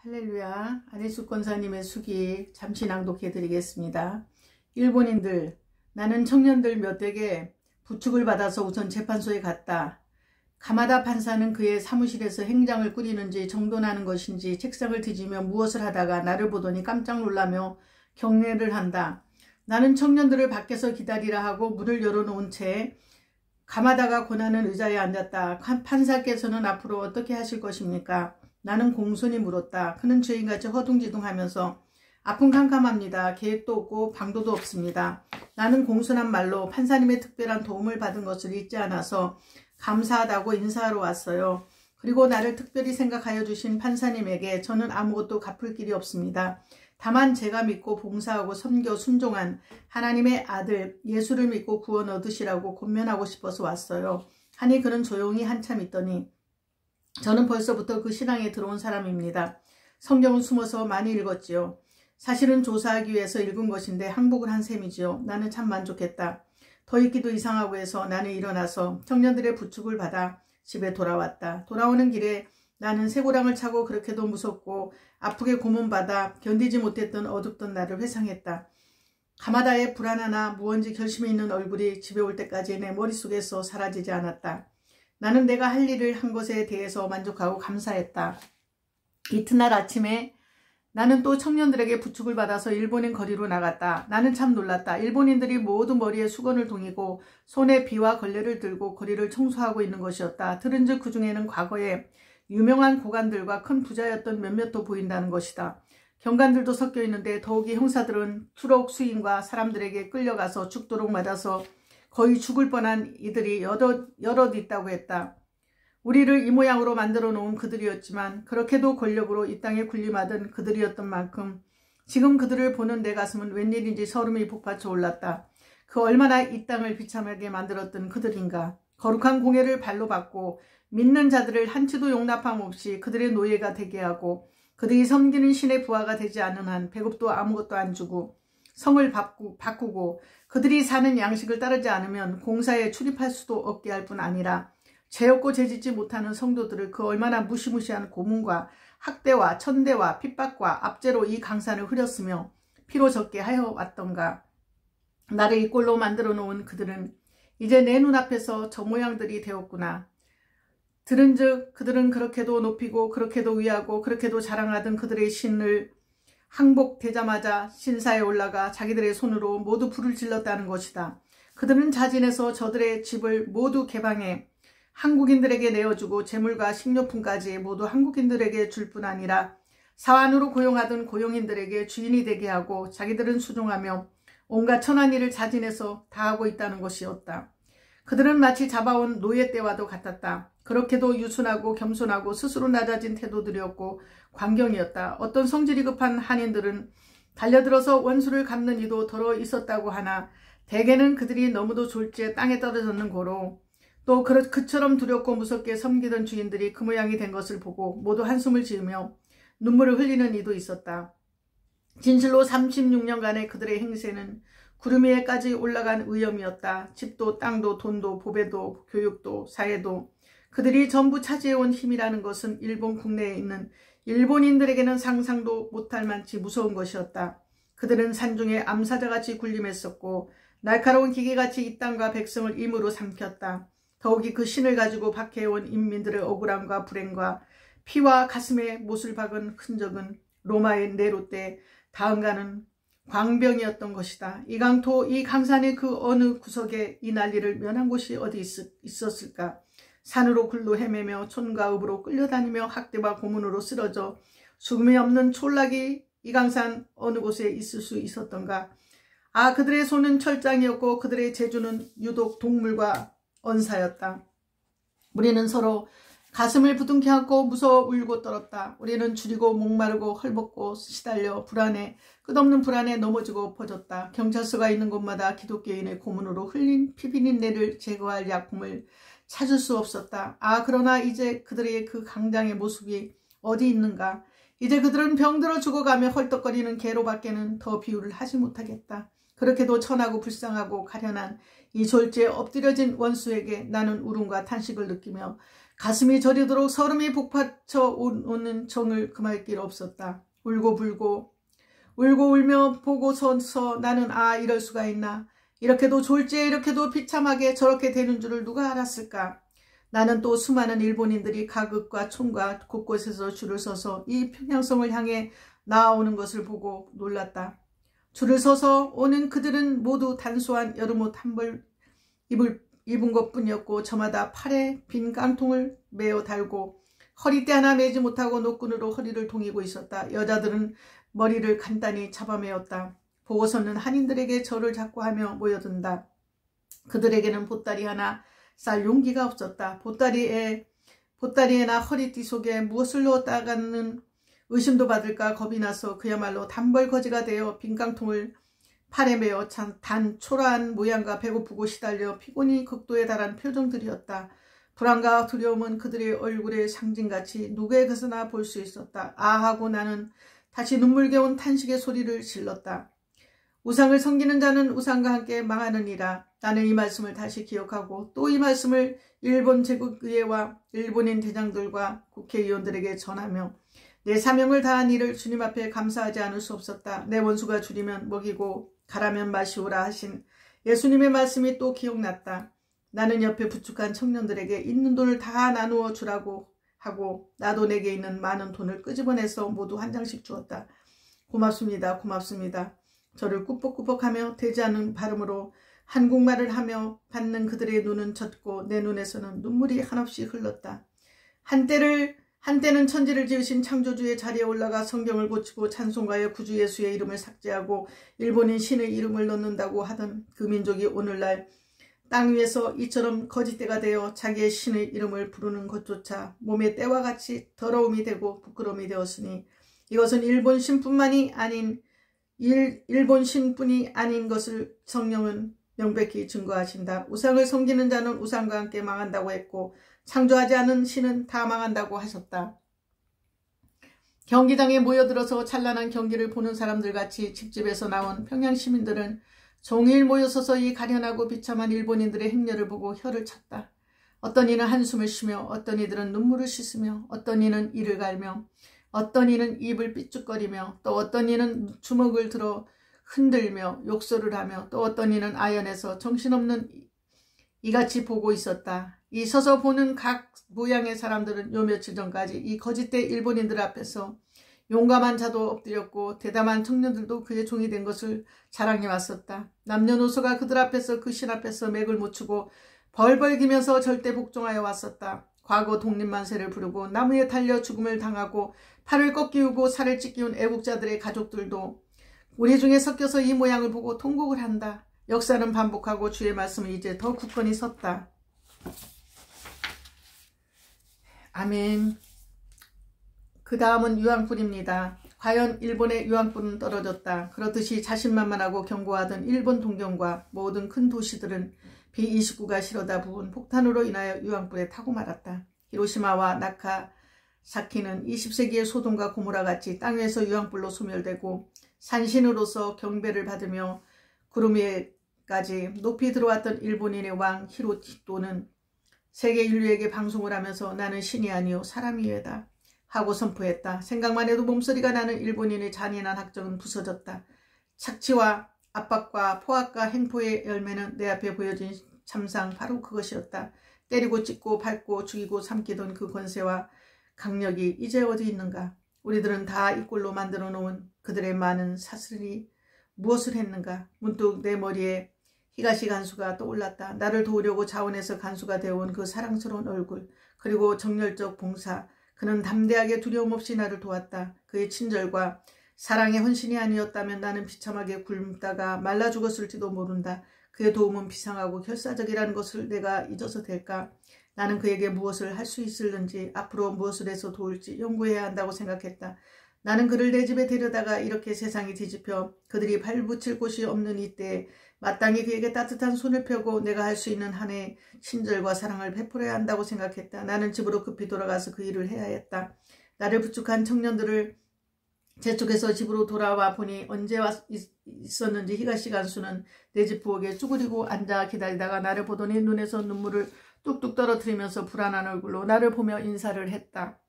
할렐루야. 안혜숙 권사님의 수기 잠시 낭독해 드리겠습니다. 일본인들, 나는 청년들 몇에게 부축을 받아서 우선 재판소에 갔다. 가마다 판사는 그의 사무실에서 행장을 꾸리는지 정돈하는 것인지 책상을 뒤지며 무엇을 하다가 나를 보더니 깜짝 놀라며 경례를 한다. 나는 청년들을 밖에서 기다리라 하고 문을 열어놓은 채 가마다가 권하는 의자에 앉았다. 판사께서는 앞으로 어떻게 하실 것입니까? 나는 공손히 물었다. 그는 죄인같이 허둥지둥하면서 아픈 캄캄합니다. 계획도 없고 방도도 없습니다. 나는 공손한 말로 판사님의 특별한 도움을 받은 것을 잊지 않아서 감사하다고 인사하러 왔어요. 그리고 나를 특별히 생각하여 주신 판사님에게 저는 아무것도 갚을 길이 없습니다. 다만 제가 믿고 봉사하고 섬겨 순종한 하나님의 아들 예수를 믿고 구원 얻으시라고 권면하고 싶어서 왔어요. 하니 그는 조용히 한참 있더니 저는 벌써부터 그 신앙에 들어온 사람입니다. 성경은 숨어서 많이 읽었지요. 사실은 조사하기 위해서 읽은 것인데 항복을 한 셈이지요. 나는 참 만족했다. 더 읽기도 이상하고 해서 나는 일어나서 청년들의 부축을 받아 집에 돌아왔다. 돌아오는 길에 나는 쇠고랑을 차고 그렇게도 무섭고 아프게 고문받아 견디지 못했던 어둡던 나를 회상했다. 가마다의 불안하나 무언지 결심이 있는 얼굴이 집에 올 때까지 내 머릿속에서 사라지지 않았다. 나는 내가 할 일을 한 것에 대해서 만족하고 감사했다. 이튿날 아침에 나는 또 청년들에게 부축을 받아서 일본인 거리로 나갔다. 나는 참 놀랐다. 일본인들이 모두 머리에 수건을 동이고 손에 비와 걸레를 들고 거리를 청소하고 있는 것이었다. 들은즉 그 중에는 과거에 유명한 고관들과 큰 부자였던 몇몇도 보인다는 것이다. 경관들도 섞여 있는데 더욱이 형사들은 추록 수인과 사람들에게 끌려가서 죽도록 맞아서 거의 죽을 뻔한 이들이 여럿 있다고 했다. 우리를 이 모양으로 만들어 놓은 그들이었지만 그렇게도 권력으로 이 땅에 군림하던 그들이었던 만큼 지금 그들을 보는 내 가슴은 웬일인지 서름이 북받쳐 올랐다. 그 얼마나 이 땅을 비참하게 만들었던 그들인가. 거룩한 공예를 발로 받고 믿는 자들을 한치도 용납함 없이 그들의 노예가 되게 하고 그들이 섬기는 신의 부하가 되지 않는 한 배급도 아무것도 안 주고 성을 바꾸고 그들이 사는 양식을 따르지 않으면 공사에 출입할 수도 없게 할 뿐 아니라 죄 없고 죄짓지 못하는 성도들을 그 얼마나 무시무시한 고문과 학대와 천대와 핍박과 압제로 이 강산을 흐렸으며 피로 적게 하여 왔던가. 나를 이 꼴로 만들어 놓은 그들은 이제 내 눈앞에서 저 모양들이 되었구나. 들은즉 그들은 그렇게도 높이고 그렇게도 위하고 그렇게도 자랑하던 그들의 신을 항복되자마자 신사에 올라가 자기들의 손으로 모두 불을 질렀다는 것이다. 그들은 자진해서 저들의 집을 모두 개방해 한국인들에게 내어주고 재물과 식료품까지 모두 한국인들에게 줄 뿐 아니라 사환으로 고용하던 고용인들에게 주인이 되게 하고 자기들은 수종하며 온갖 천한 일을 자진해서 다 하고 있다는 것이었다. 그들은 마치 잡아온 노예 때와도 같았다. 그렇게도 유순하고 겸손하고 스스로 낮아진 태도들이었고 광경이었다. 어떤 성질이 급한 한인들은 달려들어서 원수를 갚는 이도 덜어 있었다고 하나 대개는 그들이 너무도 졸지에 땅에 떨어졌는 고로 또 그처럼 두렵고 무섭게 섬기던 주인들이 그 모양이 된 것을 보고 모두 한숨을 지으며 눈물을 흘리는 이도 있었다. 진실로 36년간의 그들의 행세는 구름 위에까지 올라간 위엄이었다. 집도 땅도 돈도 보배도 교육도 사회도 그들이 전부 차지해온 힘이라는 것은 일본 국내에 있는 일본인들에게는 상상도 못할 만치 무서운 것이었다. 그들은 산중에 암사자같이 군림했었고 날카로운 기계같이 이 땅과 백성을 임으로 삼켰다. 더욱이 그 신을 가지고 박해해온 인민들의 억울함과 불행과 피와 가슴에 못을 박은 흔적은 로마의 네로 때 다음가는 광병이었던 것이다. 이 강토, 이 강산의 그 어느 구석에 이 난리를 면한 곳이 어디 있었을까? 산으로 굴로 헤매며 촌과 읍으로 끌려다니며 학대와 고문으로 쓰러져 죽음이 없는 촌락이 이 강산 어느 곳에 있을 수 있었던가? 아, 그들의 손은 철장이었고 그들의 재주는 유독 동물과 언사였다. 우리는 서로 가슴을 부둥켜 안고 무서워 울고 떨었다. 우리는 줄이고 목마르고 헐벗고 시달려 끝없는 불안에 넘어지고 엎어졌다. 경찰서가 있는 곳마다 기독교인의 고문으로 흘린 피비린내를 제거할 약품을 찾을 수 없었다. 아, 그러나 이제 그들의 그 강장의 모습이 어디 있는가? 이제 그들은 병들어 죽어가며 헐떡거리는 개로밖에는 더 비유를 하지 못하겠다. 그렇게도 천하고 불쌍하고 가련한 이 졸지에 엎드려진 원수에게 나는 울음과 탄식을 느끼며 가슴이 저리도록 설움이 북받쳐 오는 정을 금할 길 없었다. 울고 불고 울고 울며 보고 서서 나는 이럴 수가 있나. 이렇게도 졸지에 이렇게도 비참하게 저렇게 되는 줄을 누가 알았을까. 나는 또 수많은 일본인들이 가극과 총과 곳곳에서 줄을 서서 이 평양성을 향해 나아오는 것을 보고 놀랐다. 줄을 서서 오는 그들은 모두 단소한 여름옷 한 벌 입은 것뿐이었고 저마다 팔에 빈 깡통을 메어 달고 허리띠 하나 매지 못하고 노끈으로 허리를 동이고 있었다. 여자들은 머리를 간단히 잡아매었다. 보고서는 한인들에게 저를 자꾸 하며 모여든다. 그들에게는 보따리 하나 쌀 용기가 없었다. 보따리에나 허리띠 속에 무엇을 넣었다가는 의심도 받을까 겁이 나서 그야말로 단벌거지가 되어 빈깡통을 팔에 메어 단 초라한 모양과 배고프고 시달려 피곤이 극도에 달한 표정들이었다. 불안과 두려움은 그들의 얼굴의 상징같이 누구의 것이나 볼 수 있었다. 하고 나는 다시 눈물겨운 탄식의 소리를 질렀다. 우상을 섬기는 자는 우상과 함께 망하느니라. 나는 이 말씀을 다시 기억하고 또 이 말씀을 일본 제국의회와 일본인 대장들과 국회의원들에게 전하며 내 사명을 다한 일을 주님 앞에 감사하지 않을 수 없었다. 내 원수가 줄이면 먹이고 가라면 마시오라 하신 예수님의 말씀이 또 기억났다. 나는 옆에 부축한 청년들에게 있는 돈을 다 나누어 주라고 하고 나도 내게 있는 많은 돈을 끄집어내서 모두 한 장씩 주었다. 고맙습니다. 고맙습니다. 저를 꾸벅꾸벅하며 되지 않은 발음으로 한국말을 하며 받는 그들의 눈은 젖고 내 눈에서는 눈물이 한없이 흘렀다. 한때는 천지를 지으신 창조주의 자리에 올라가 성경을 고치고 찬송가에 구주 예수의 이름을 삭제하고 일본인 신의 이름을 넣는다고 하던 그 민족이 오늘날 땅 위에서 이처럼 거짓대가 되어 자기의 신의 이름을 부르는 것조차 몸의 때와 같이 더러움이 되고 부끄러움이 되었으니 이것은 일본 신뿐이 아닌 것을 성령은 명백히 증거하신다. 우상을 섬기는 자는 우상과 함께 망한다고 했고 창조하지 않은 신은 다 망한다고 하셨다. 경기장에 모여들어서 찬란한 경기를 보는 사람들같이 집집에서 나온 평양 시민들은 종일 모여서서 이 가련하고 비참한 일본인들의 행렬을 보고 혀를 찼다. 어떤 이는 한숨을 쉬며 어떤 이들은 눈물을 씻으며 어떤 이는 이를 갈며 어떤 이는 입을 삐죽거리며 또 어떤 이는 주먹을 들어 흔들며 욕설을 하며 또 어떤 이는 아연에서 정신없는 이같이 보고 있었다. 이 서서 보는 각 모양의 사람들은 요 며칠 전까지 이 거짓대 일본인들 앞에서 용감한 자도 엎드렸고 대담한 청년들도 그의 종이 된 것을 자랑해 왔었다. 남녀노소가 그들 앞에서 그 신 앞에서 맥을 못 추고 벌벌 기면서 절대 복종하여 왔었다. 과거 독립만세를 부르고 나무에 달려 죽음을 당하고 팔을 꺾이우고 살을 찢기운 애국자들의 가족들도 우리 중에 섞여서 이 모양을 보고 통곡을 한다. 역사는 반복하고 주의 말씀은 이제 더 굳건히 섰다. 아멘. 그 다음은 유황불입니다. 과연 일본의 유황불은 떨어졌다. 그렇듯이 자신만만하고 견고하던 일본 동경과 모든 큰 도시들은 B-29가 실어다 부은 폭탄으로 인하여 유황불에 타고 말았다. 히로시마와 나카사키는 20세기의 소돔과 고모라 같이 땅 위에서 유황불로 소멸되고 산신으로서 경배를 받으며 구름 위에까지 높이 들어왔던 일본인의 왕 히로히토는 세계 인류에게 방송을 하면서 나는 신이 아니요 사람이외다 하고 선포했다. 생각만 해도 몸소리가 나는 일본인의 잔인한 학적은 부서졌다. 착취와 압박과 포악과 행포의 열매는 내 앞에 보여진 참상 바로 그것이었다. 때리고 찢고 밟고 죽이고 삼키던 그 권세와 강력이 이제 어디 있는가. 우리들은 다 이 꼴로 만들어 놓은 그들의 많은 사슬이 무엇을 했는가. 문득 내 머리에 히가시 간수가 떠올랐다. 나를 도우려고 자원해서 간수가 되어온 그 사랑스러운 얼굴, 그리고 정열적 봉사. 그는 담대하게 두려움 없이 나를 도왔다. 그의 친절과 사랑의 헌신이 아니었다면 나는 비참하게 굶다가 말라 죽었을지도 모른다. 그의 도움은 비상하고 결사적이라는 것을 내가 잊어서 될까? 나는 그에게 무엇을 할 수 있을는지, 앞으로 무엇을 해서 도울지 연구해야 한다고 생각했다. 나는 그를 내 집에 데려다가 이렇게 세상이 뒤집혀 그들이 발붙일 곳이 없는 이때에 마땅히 그에게 따뜻한 손을 펴고 내가 할 수 있는 한의 친절과 사랑을 베풀어야 한다고 생각했다. 나는 집으로 급히 돌아가서 그 일을 해야 했다. 나를 부축한 청년들을 재촉해서 집으로 돌아와 보니 언제 있었는지 히가시 간수는 내 집 부엌에 쭈그리고 앉아 기다리다가 나를 보더니 눈에서 눈물을 뚝뚝 떨어뜨리면서 불안한 얼굴로 나를 보며 인사를 했다.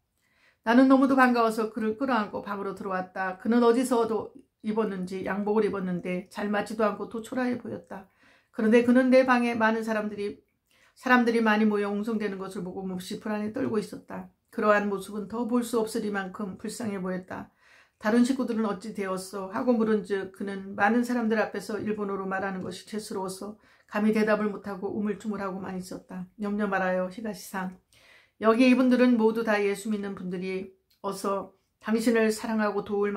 나는 너무도 반가워서 그를 끌어안고 방으로 들어왔다. 그는 어디서 입었는지 양복을 입었는데 잘 맞지도 않고 또 초라해 보였다. 그런데 그는 내 방에 많은 사람들이 많이 모여 웅성대는 것을 보고 몹시 불안에 떨고 있었다. 그러한 모습은 더 볼 수 없으리만큼 불쌍해 보였다. 다른 식구들은 어찌 되었어? 하고 물은즉 그는 많은 사람들 앞에서 일본어로 말하는 것이 죄스러워서 감히 대답을 못하고 우물쭈물하고만 있었다. 염려 말아요, 히가시상. 여기 이분들은 모두 다 예수 믿는 분들이 어서 당신을 사랑하고 도울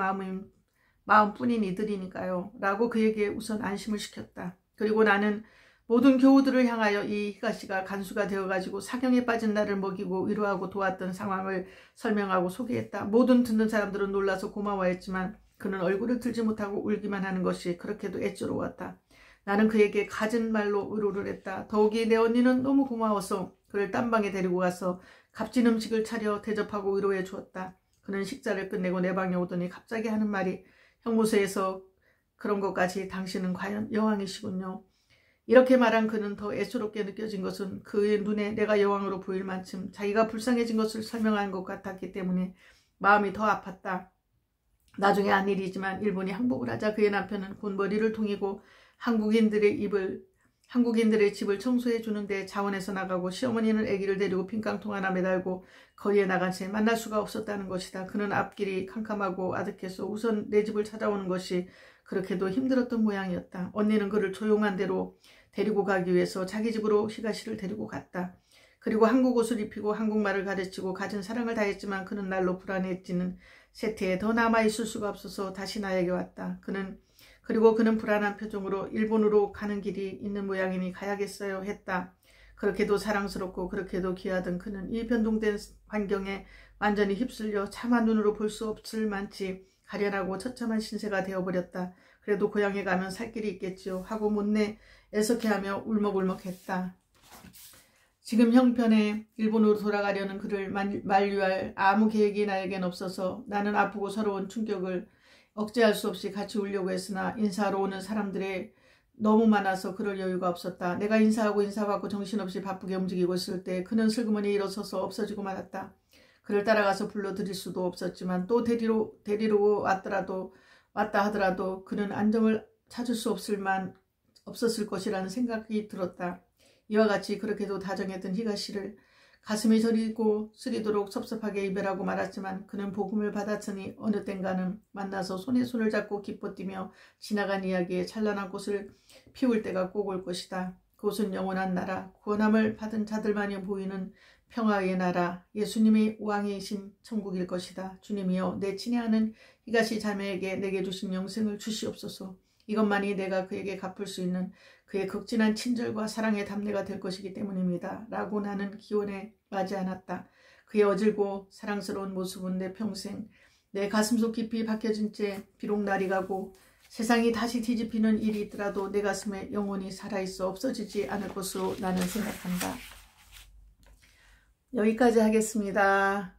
마음뿐인 이들이니까요. 라고 그에게 우선 안심을 시켰다. 그리고 나는 모든 교우들을 향하여 이 히가시가 간수가 되어가지고 사경에 빠진 나를 먹이고 위로하고 도왔던 상황을 설명하고 소개했다. 모든 듣는 사람들은 놀라서 고마워했지만 그는 얼굴을 들지 못하고 울기만 하는 것이 그렇게도 애처로웠다. 나는 그에게 갖은 말로 위로를 했다. 더욱이 내 언니는 너무 고마워서 그를 딴방에 데리고 가서 값진 음식을 차려 대접하고 위로해 주었다. 그는 식사를 끝내고 내 방에 오더니 갑자기 하는 말이 형무소에서 그런 것까지 당신은 과연 여왕이시군요. 이렇게 말한 그는 더 애처롭게 느껴진 것은 그의 눈에 내가 여왕으로 보일 만큼 자기가 불쌍해진 것을 설명한 것 같았기 때문에 마음이 더 아팠다. 나중에 한 일이지만 일본이 항복을 하자 그의 남편은 곧 머리를 동이고 한국인들의 집을 청소해 주는데 자원해서 나가고 시어머니는 아기를 데리고 빈깡통 하나 매달고 거리에 나간 채 만날 수가 없었다는 것이다. 그는 앞길이 캄캄하고 아득해서 우선 내 집을 찾아오는 것이 그렇게도 힘들었던 모양이었다. 언니는 그를 조용한 데로 데리고 가기 위해서 자기 집으로 히가시를 데리고 갔다. 그리고 한국 옷을 입히고 한국말을 가르치고 갖은 사랑을 다했지만 그는 날로 불안해지는 세태에 더 남아있을 수가 없어서 다시 나에게 왔다. 그리고 그는 불안한 표정으로 일본으로 가는 길이 있는 모양이니 가야겠어요 했다. 그렇게도 사랑스럽고 그렇게도 귀하던 그는 이 변동된 환경에 완전히 휩쓸려 차마 눈으로 볼 수 없을 만치 가련하고 처참한 신세가 되어버렸다. 그래도 고향에 가면 살 길이 있겠지요 하고 못내 애석해하며 울먹울먹했다. 지금 형편에 일본으로 돌아가려는 그를 만류할 아무 계획이 나에겐 없어서 나는 아프고 서러운 충격을 억제할 수 없이 같이 울려고 했으나 인사하러 오는 사람들의 너무 많아서 그럴 여유가 없었다. 내가 인사하고 인사받고 정신없이 바쁘게 움직이고 있을 때 그는 슬그머니 일어서서 없어지고 말았다. 그를 따라가서 불러들일 수도 없었지만 또 데리러 왔다 하더라도 그는 안정을 찾을 수 없었을 것이라는 생각이 들었다. 이와 같이 그렇게도 다정에 든 히가시를 가슴이 저리고 쓰리도록 섭섭하게 이별하고 말았지만 그는 복음을 받았으니 어느 땐가는 만나서 손에 손을 잡고 기뻐 뛰며 지나간 이야기에 찬란한 꽃을 피울 때가 꼭 올 것이다. 그곳은 영원한 나라, 구원함을 받은 자들만이 보이는 평화의 나라, 예수님이 왕이신 천국일 것이다. 주님이여, 내 친애하는 히가시 자매에게 내게 주신 영생을 주시옵소서. 이것만이 내가 그에게 갚을 수 있는 그의 극진한 친절과 사랑의 답례가 될 것이기 때문입니다. 라고 나는 기원에 맞지 않았다. 그의 어질고 사랑스러운 모습은 내 평생 내 가슴속 깊이 박혀진 채 비록 날이 가고 세상이 다시 뒤집히는 일이 있더라도 내 가슴에 영원히 살아있어 없어지지 않을 것으로 나는 생각한다. 여기까지 하겠습니다.